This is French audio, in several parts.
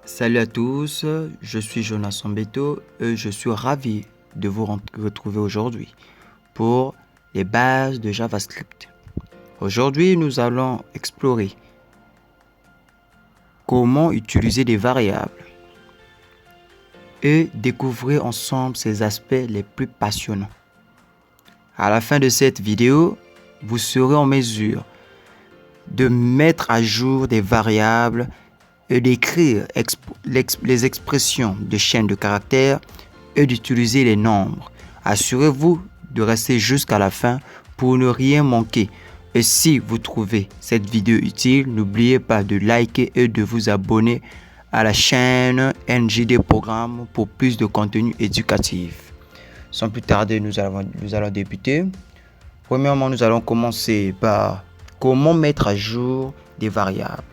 Salut à tous, je suis Jonas Sambeto et je suis ravi de vous retrouver aujourd'hui pour les bases de JavaScript. Aujourd'hui, nous allons explorer comment utiliser des variables et découvrir ensemble ces aspects les plus passionnants. À la fin de cette vidéo, vous serez en mesure de mettre à jour des variables et d'écrire les expressions de chaînes de caractères et d'utiliser les nombres. Assurez-vous de rester jusqu'à la fin pour ne rien manquer. Et si vous trouvez cette vidéo utile, n'oubliez pas de liker et de vous abonner à la chaîne NJD Programme pour plus de contenu éducatif. Sans plus tarder, nous allons débuter. Premièrement, nous allons commencer par comment mettre à jour des variables.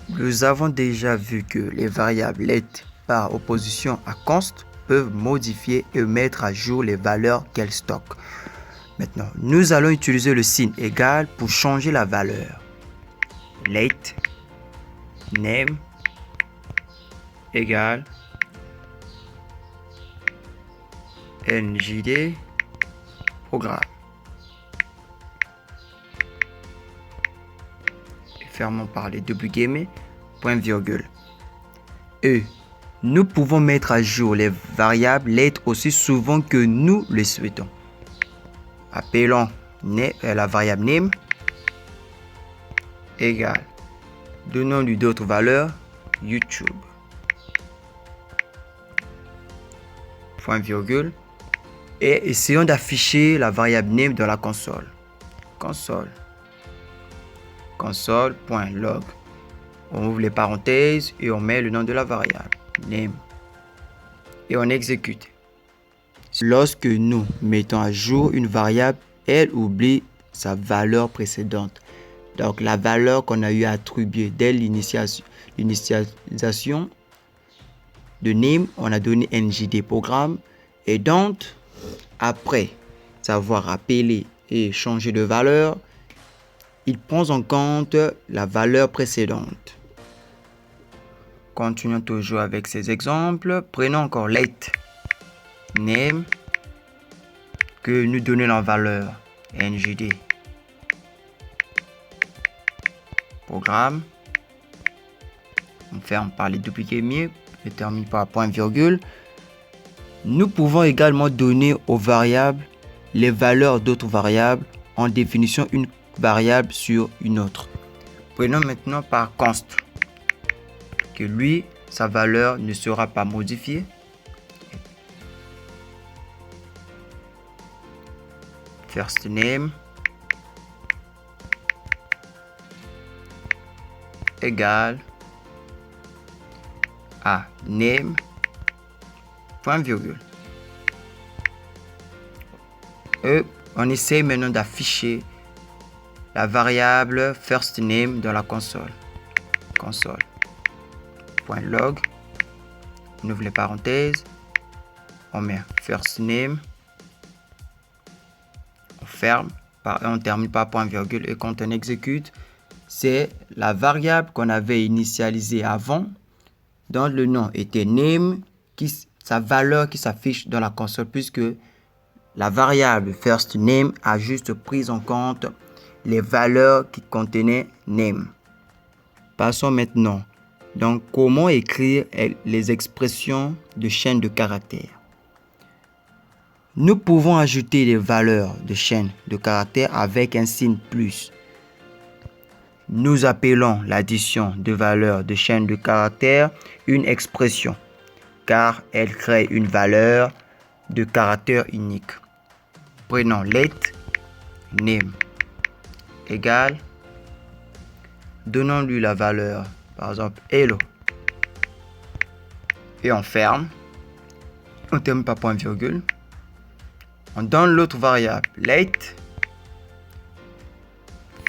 Nous avons déjà vu que les variables let par opposition à const peuvent modifier et mettre à jour les valeurs qu'elles stockent. Maintenant, nous allons utiliser le signe égal pour changer la valeur. Let name égale NJD programme. Fermons par les double guillemets, point virgule. Et nous pouvons mettre à jour les variables let aussi souvent que nous le souhaitons. Appelons la variable name égale, donnons-lui d'autres valeurs, YouTube. Point virgule. Et essayons d'afficher la variable name dans la console. Console.log. On ouvre les parenthèses et on met le nom de la variable, name. Et on exécute. Lorsque nous mettons à jour une variable, elle oublie sa valeur précédente. Donc la valeur qu'on a eu à attribuer dès l'initialisation de name, on a donné NJD programme. Et donc, après avoir appelé et changé de valeur, il prend en compte la valeur précédente. Continuons toujours avec ces exemples. Prenons encore let name que nous donnons la valeur NJD programme. On ferme par les double guillemets et termine par point virgule. Nous pouvons également donner aux variables les valeurs d'autres variables en définissant une variable sur une autre. Prenons maintenant par const que lui, sa valeur ne sera pas modifiée. First name égale à name point virgule. Et on essaie maintenant d'afficher la variable first name dans la console. Console.log. On ouvre les parenthèses. On met first name. On ferme. On termine par point virgule. Et quand on exécute, c'est la variable qu'on avait initialisée avant, dont le nom était name, sa valeur qui s'affiche dans la console, puisque la variable first name a juste pris en compte les valeurs qui contenaient name. Passons maintenant. Donc, comment écrire les expressions de chaîne de caractères. Nous pouvons ajouter des valeurs de chaîne de caractères avec un signe plus. Nous appelons l'addition de valeurs de chaîne de caractères une expression, car elle crée une valeur de caractère unique. Prenons let name égale, donnons-lui la valeur, par exemple hello, et on ferme. On termine par point virgule. On donne l'autre variable let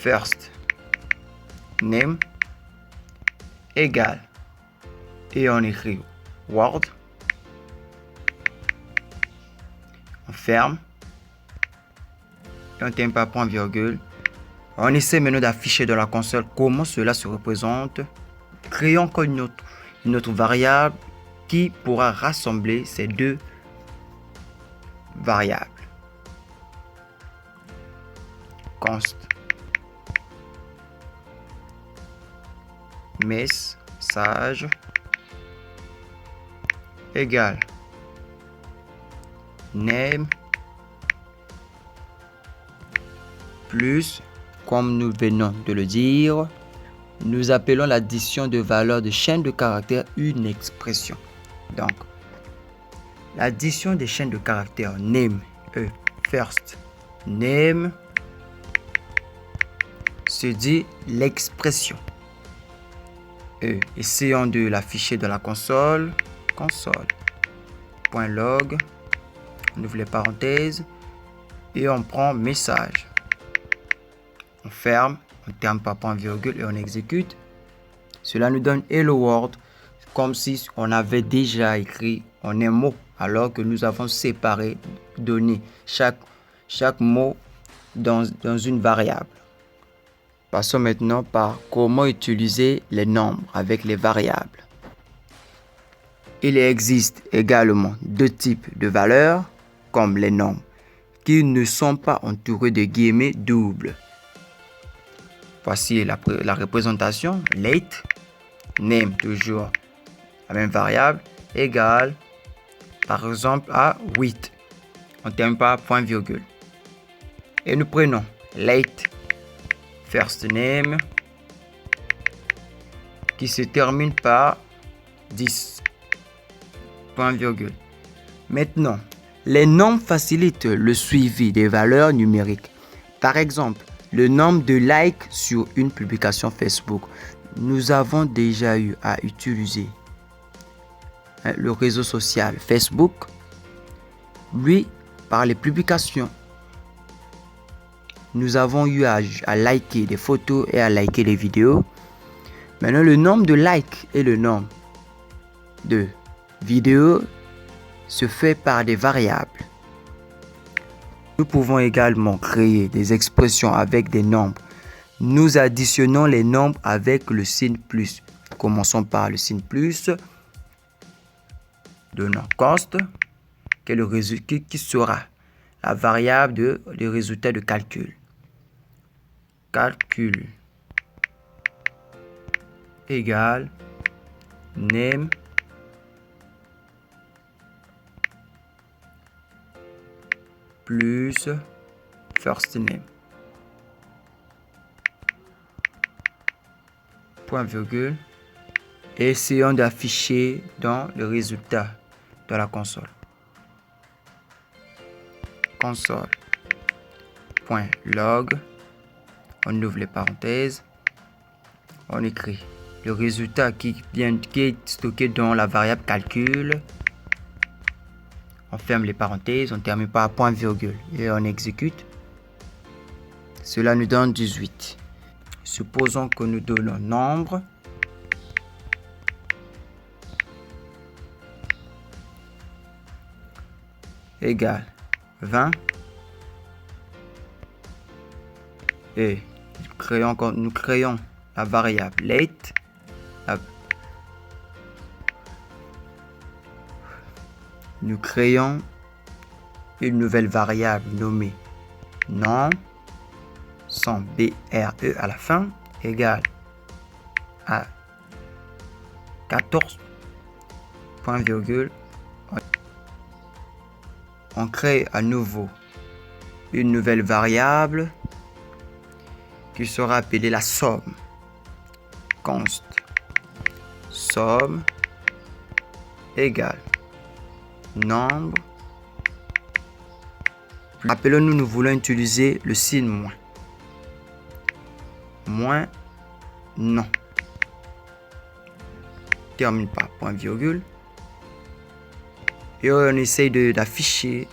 first name égale, et on écrit word. On ferme. Et on termine par point virgule. On essaie maintenant d'afficher dans la console comment cela se représente. Créons encore une autre une autre variable qui pourra rassembler ces deux variables. Const message égale name plus, comme nous venons de le dire, nous appelons l'addition de valeurs de chaîne de caractères une expression. Donc, l'addition des chaînes de caractères name, first name, se dit l'expression. Essayons de l'afficher dans la console. Console.log, on ouvre les parenthèses et on prend message. On ferme, on termine par point virgule et on exécute. Cela nous donne hello world, comme si on avait déjà écrit en un mot, alors que nous avons séparé, donné chaque mot dans une variable. Passons maintenant par comment utiliser les nombres avec les variables. Il existe également deux types de valeurs, comme les nombres, qui ne sont pas entourés de guillemets doubles. Voici la représentation. Late, name, toujours la même variable, égale par exemple à 8. On termine par point virgule. Et nous prenons late, first name, qui se termine par 10. Point virgule. Maintenant, les nombres facilitent le suivi des valeurs numériques. Par exemple, le nombre de likes sur une publication Facebook. Nous avons déjà eu à utiliser le réseau social Facebook. Lui, par les publications, nous avons eu à liker des photos et à liker des vidéos. Maintenant, le nombre de likes et le nombre de vidéos se fait par des variables. Nous pouvons également créer des expressions avec des nombres. Nous additionnons les nombres avec le signe plus. Commençons par le signe plus. Donnons const, qui sera la variable de résultat de calcul. Calcul égale name plus first name. Point virgule. Et essayons d'afficher dans le résultat de la console. Console.log. On ouvre les parenthèses. On écrit le résultat qui est stocké dans la variable calcul. On ferme les parenthèses, on termine par point virgule et on exécute. Cela nous donne 18. Supposons que nous donnons nombre égale 20 et nous créons la variable late. Nous créons une nouvelle variable nommée nom, sans BRE à la fin, égale à 14, point virgule. On crée à nouveau une nouvelle variable qui sera appelée la somme. Const somme égale nombre. Rappelons-nous, nous voulons utiliser le signe moins. Moins non. Termine par point virgule. Et on essaye d'afficher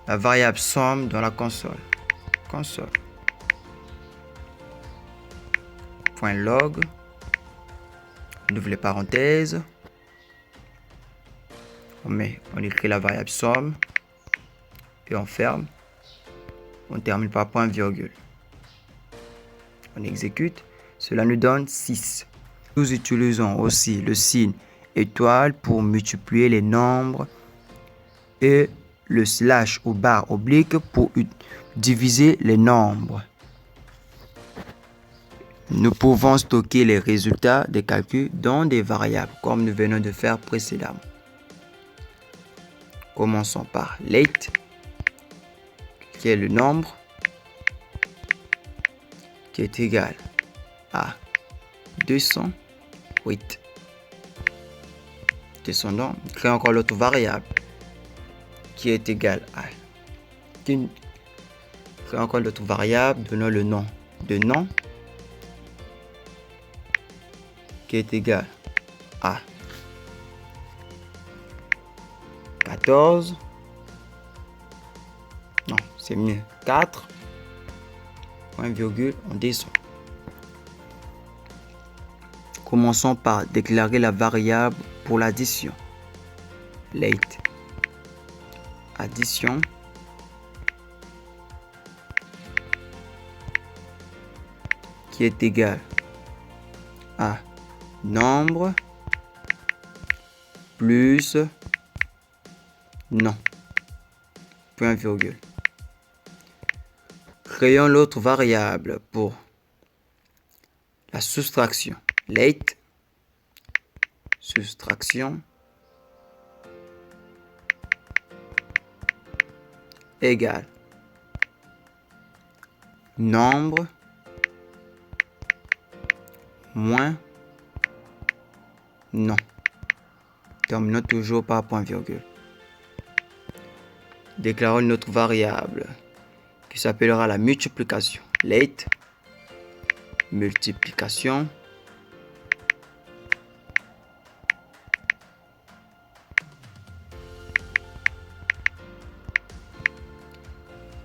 la variable somme dans la console. Console. Point log. On ouvre les parenthèses. On écrit la variable somme et on ferme. On termine par point virgule. On exécute. Cela nous donne 6. Nous utilisons aussi le signe étoile pour multiplier les nombres et le slash ou barre oblique pour diviser les nombres. Nous pouvons stocker les résultats des calculs dans des variables, comme nous venons de faire précédemment. Commençons par late, qui est le nombre qui est égal à 208. Descendons, créons encore l'autre variable qui est égal à... Créons encore l'autre variable, donnons le nom de nom qui est égal à 14. Non, c'est mieux. 4. Point virgule, on descend. Commençons par déclarer la variable pour l'addition. Late. Addition. Qui est égal à nombre plus nom. Point virgule. Créons l'autre variable pour la soustraction. Late. Soustraction égale nombre moins nom. Terminons toujours par point virgule. Déclarons notre variable qui s'appellera la multiplication. Late multiplication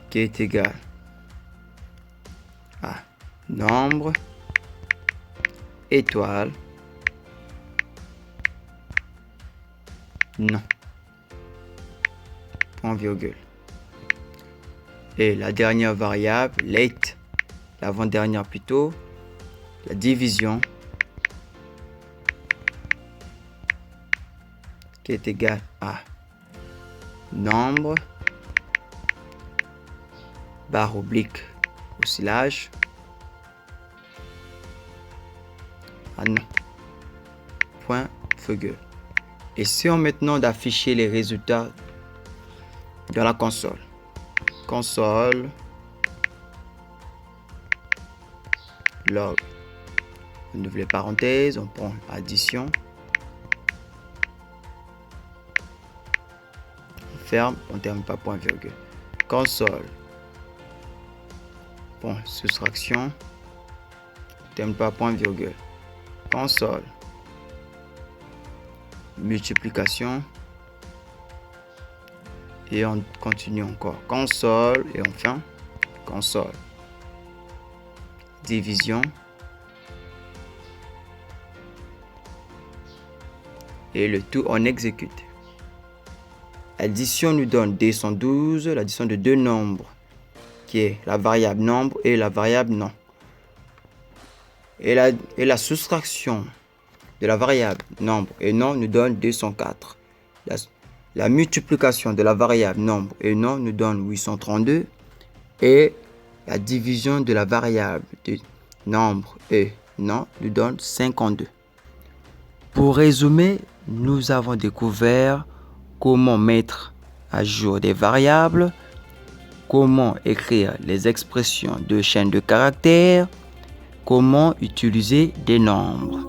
qui est égal à nombre étoile non. Point virgule. Et la dernière variable, late, l'avant-dernière plutôt, la division qui est égal à nombre barre oblique au slash à non. Point virgule. Essayons maintenant d'afficher les résultats dans la console. Console log. On ouvre les parenthèses, on prend addition. On ferme, on termine par point virgule. Console. Bon, soustraction. On termine par point virgule. Console. Multiplication. Et on continue encore. Console et enfin console. Division. Et le tout on exécute. Addition nous donne 212, l'addition de deux nombres qui est la variable nombre et la variable nom. Et la soustraction de la variable nombre et nom nous donne 204. La multiplication de la variable nombre et nom nous donne 832 et la division de la variable de nombre et nom nous donne 52. Pour résumer, nous avons découvert comment mettre à jour des variables, comment écrire les expressions de chaîne de caractères, comment utiliser des nombres.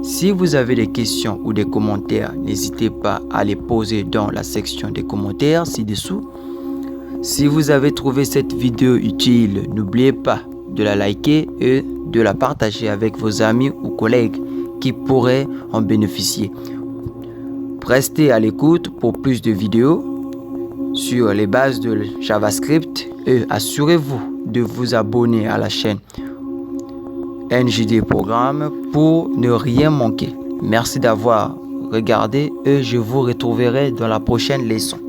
Si vous avez des questions ou des commentaires, n'hésitez pas à les poser dans la section des commentaires ci-dessous. Si vous avez trouvé cette vidéo utile, n'oubliez pas de la liker et de la partager avec vos amis ou collègues qui pourraient en bénéficier. Restez à l'écoute pour plus de vidéos sur les bases de JavaScript et assurez-vous de vous abonner à la chaîne NJD Programme pour ne rien manquer. Merci d'avoir regardé et je vous retrouverai dans la prochaine leçon.